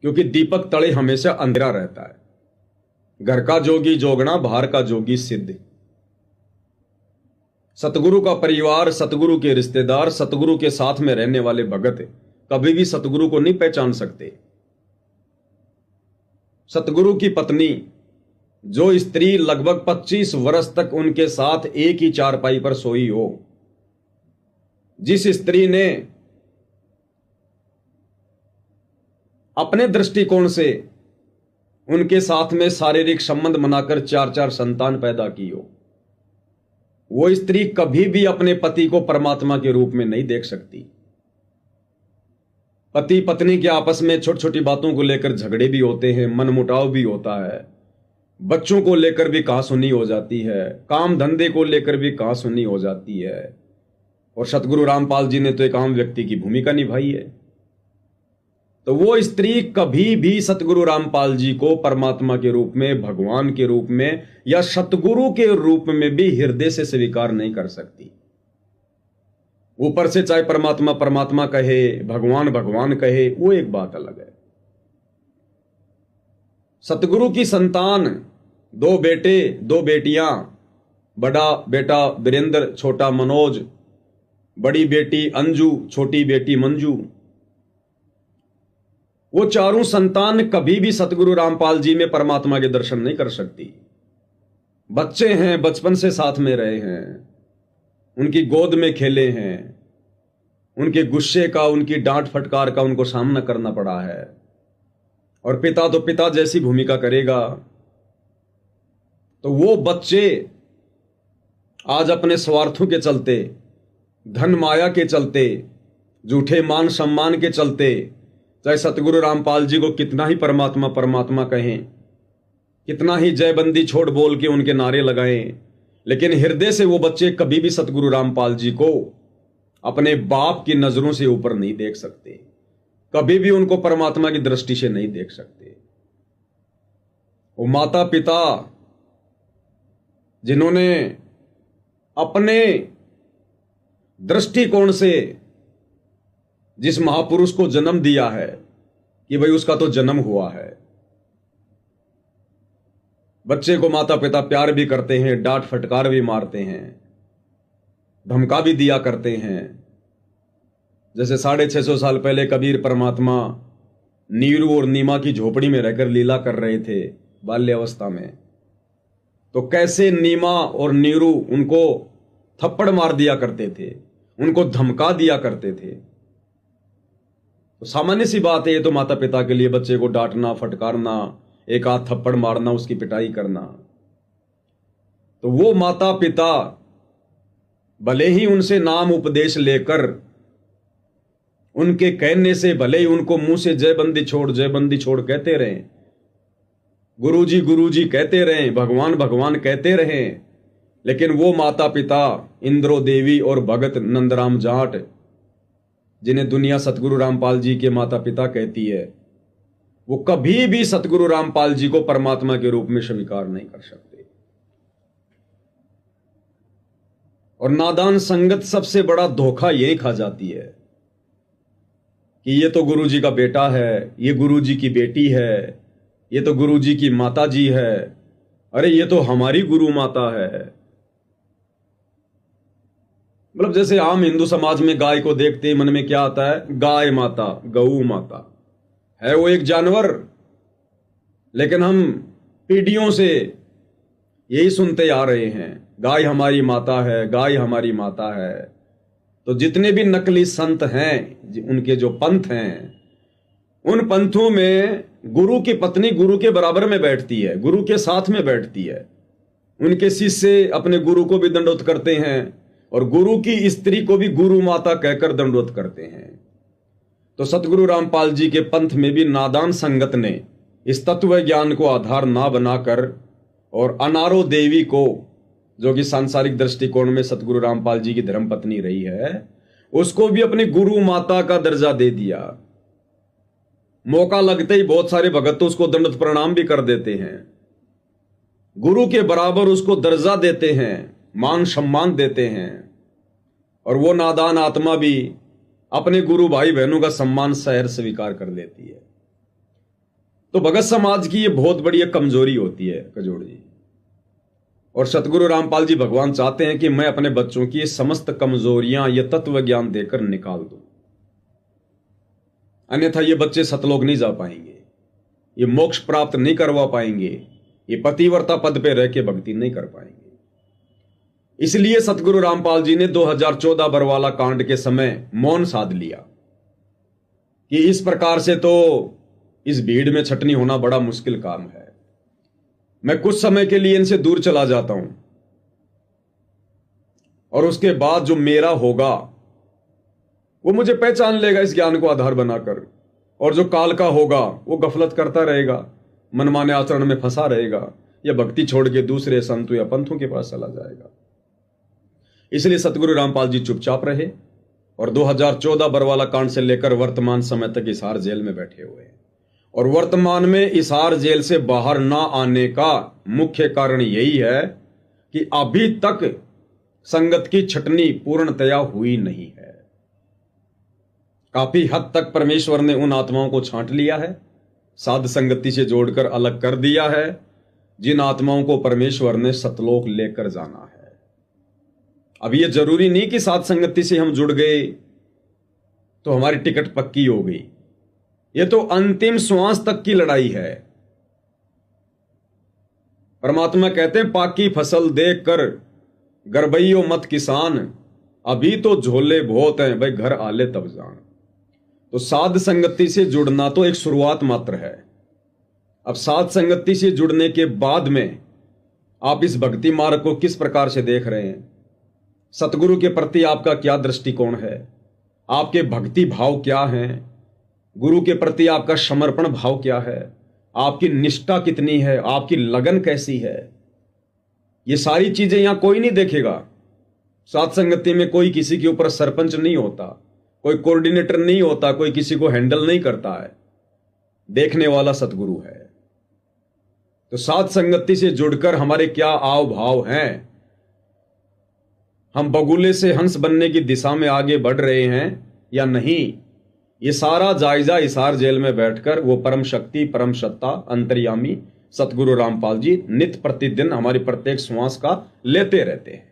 क्योंकि दीपक तले हमेशा अंधेरा रहता है। घर का जोगी जोगना, बाहर का जोगी सिद्ध। सतगुरु का परिवार, सतगुरु के रिश्तेदार, सतगुरु के साथ में रहने वाले भगत कभी भी सतगुरु को नहीं पहचान सकते। सतगुरु की पत्नी, जो स्त्री लगभग 25 वर्ष तक उनके साथ एक ही चारपाई पर सोई हो, जिस स्त्री ने अपने दृष्टिकोण से उनके साथ में शारीरिक संबंध बनाकर 4-4 संतान पैदा की हो, वो स्त्री कभी भी अपने पति को परमात्मा के रूप में नहीं देख सकती। पति पत्नी के आपस में छोटी छोटी बातों को लेकर झगड़े भी होते हैं, मनमुटाव भी होता है, बच्चों को लेकर भी कहासुनी हो जाती है, काम धंधे को लेकर भी कहासुनी हो जाती है। और सतगुरु रामपाल जी ने तो एक आम व्यक्ति की भूमिका निभाई है। तो वो स्त्री कभी भी सतगुरु रामपाल जी को परमात्मा के रूप में, भगवान के रूप में या सतगुरु के रूप में भी हृदय से स्वीकार नहीं कर सकती। ऊपर से चाहे परमात्मा परमात्मा कहे, भगवान भगवान कहे, वो एक बात अलग है। सतगुरु की संतान 2 बेटे 2 बेटियां, बड़ा बेटा वीरेंद्र, छोटा मनोज, बड़ी बेटी अंजू, छोटी बेटी मंजू, वो चारों संतान कभी भी सतगुरु रामपाल जी में परमात्मा के दर्शन नहीं कर सकती। बच्चे हैं, बचपन से साथ में रहे हैं, उनकी गोद में खेले हैं, उनके गुस्से का, उनकी डांट फटकार का उनको सामना करना पड़ा है। और पिता तो पिता जैसी भूमिका करेगा। तो वो बच्चे आज अपने स्वार्थों के चलते, धन माया के चलते, झूठे मान सम्मान के चलते, चाहे सतगुरु रामपाल जी को कितना ही परमात्मा परमात्मा कहें, कितना ही जयबंदी छोड़ बोल के उनके नारे लगाएं, लेकिन हृदय से वो बच्चे कभी भी सतगुरु रामपाल जी को अपने बाप की नजरों से ऊपर नहीं देख सकते, कभी भी उनको परमात्मा की दृष्टि से नहीं देख सकते। वो माता पिता जिन्होंने अपने दृष्टिकोण से जिस महापुरुष को जन्म दिया है कि भाई उसका तो जन्म हुआ है। बच्चे को माता पिता प्यार भी करते हैं, डांट फटकार भी मारते हैं, धमका भी दिया करते हैं। जैसे 650 साल पहले कबीर परमात्मा नीरू और नीमा की झोपड़ी में रहकर लीला कर रहे थे बाल्यावस्था में, तो कैसे नीमा और नीरू उनको थप्पड़ मार दिया करते थे, उनको धमका दिया करते थे। तो सामान्य सी बात है ये तो माता पिता के लिए, बच्चे को डांटना फटकारना, एक आध थप्पड़ मारना, उसकी पिटाई करना। तो वो माता पिता भले ही उनसे नाम उपदेश लेकर, उनके कहने से भले ही उनको मुंह से जयबंदी छोड़ कहते रहें, गुरुजी कहते रहें, भगवान भगवान कहते रहें, लेकिन वो माता पिता इंद्रो देवी और भगत नंदराम जाट, जिन्हें दुनिया सतगुरु रामपाल जी के माता पिता कहती है, वो कभी भी सतगुरु रामपाल जी को परमात्मा के रूप में स्वीकार नहीं कर सकते। और नादान संगत सबसे बड़ा धोखा यही खा जाती है कि ये तो गुरुजी का बेटा है, ये गुरुजी की बेटी है, ये तो गुरुजी की माता जी है, अरे ये तो हमारी गुरु माता है। मतलब जैसे आम हिंदू समाज में गाय को देखते ही मन में क्या आता है, गाय माता, गऊ माता है, वो एक जानवर। लेकिन हम पीढ़ियों से यही सुनते आ रहे हैं, गाय हमारी माता है, गाय हमारी माता है। तो जितने भी नकली संत हैं, उनके जो पंथ हैं, उन पंथों में गुरु की पत्नी गुरु के बराबर में बैठती है, गुरु के साथ में बैठती है। उनके शिष्य अपने गुरु को भी दंडवत करते हैं और गुरु की स्त्री को भी गुरु माता कहकर दंडवत करते हैं। तो सतगुरु रामपाल जी के पंथ में भी नादान संगत ने इस तत्व ज्ञान को आधार ना बनाकर और अनारो देवी को, जो कि सांसारिक दृष्टिकोण में सतगुरु रामपाल जी की धर्मपत्नी रही है, उसको भी अपनी गुरु माता का दर्जा दे दिया। मौका लगते ही बहुत सारे भगत तो उसको दंडवत प्रणाम भी कर देते हैं, गुरु के बराबर उसको दर्जा देते हैं, मान सम्मान देते हैं। और वो नादान आत्मा भी अपने गुरु भाई बहनों का सम्मान सहर स्वीकार कर लेती है। तो भगत समाज की ये बहुत बड़ी एक कमजोरी होती है कजोड़ जी। और सतगुरु रामपाल जी भगवान चाहते हैं कि मैं अपने बच्चों की ये समस्त कमजोरियां ये तत्व ज्ञान देकर निकाल दूं, अन्यथा ये बच्चे सतलोक नहीं जा पाएंगे, ये मोक्ष प्राप्त नहीं करवा पाएंगे, ये पतिव्रता पद पे रह के भक्ति नहीं कर पाएंगे। इसलिए सतगुरु रामपाल जी ने 2014 बरवाला कांड के समय मौन साध लिया कि इस प्रकार से तो इस भीड़ में छटनी होना बड़ा मुश्किल काम है, मैं कुछ समय के लिए इनसे दूर चला जाता हूं और उसके बाद जो मेरा होगा वो मुझे पहचान लेगा इस ज्ञान को आधार बनाकर, और जो काल का होगा वो गफलत करता रहेगा, मनमाने आचरण में फंसा रहेगा या भक्ति छोड़ के दूसरे संतों या पंथों के पास चला जाएगा। इसलिए सतगुरु रामपाल जी चुपचाप रहे और 2014 बरवाला कांड से लेकर वर्तमान समय तक हिसार जेल में बैठे हुए हैं। और वर्तमान में हिसार जेल से बाहर ना आने का मुख्य कारण यही है कि अभी तक संगत की छटनी पूर्णतया हुई नहीं है। काफी हद तक परमेश्वर ने उन आत्माओं को छांट लिया है, साध संगति से जोड़कर अलग कर दिया है, जिन आत्माओं को परमेश्वर ने सतलोक लेकर जाना है। अब ये जरूरी नहीं कि साध संगति से हम जुड़ गए तो हमारी टिकट पक्की हो गई, ये तो अंतिम श्वास तक की लड़ाई है। परमात्मा कहते हैं पाकी फसल देख कर गरबैयो मत किसान, अभी तो झोले बहुत हैं भाई घर आले तब जान। तो साध संगति से जुड़ना तो एक शुरुआत मात्र है। अब साध संगति से जुड़ने के बाद में आप इस भक्ति मार्ग को किस प्रकार से देख रहे हैं, सतगुरु के प्रति आपका क्या दृष्टिकोण है, आपके भक्ति भाव क्या हैं, गुरु के प्रति आपका समर्पण भाव क्या है, आपकी निष्ठा कितनी है, आपकी लगन कैसी है, ये सारी चीजें यहां कोई नहीं देखेगा। साध संगति में कोई किसी के ऊपर सरपंच नहीं होता, कोई कोऑर्डिनेटर नहीं होता, कोई किसी को हैंडल नहीं करता है, देखने वाला सतगुरु है। तो साध संगति से जुड़कर हमारे क्या आव भाव हैं, हम बगुले से हंस बनने की दिशा में आगे बढ़ रहे हैं या नहीं, ये सारा जायजा हिसार जेल में बैठकर वो परम शक्ति परम सत्ता अंतर्यामी सतगुरु रामपाल जी नित्य प्रतिदिन हमारी प्रत्येक श्वास का लेते रहते हैं।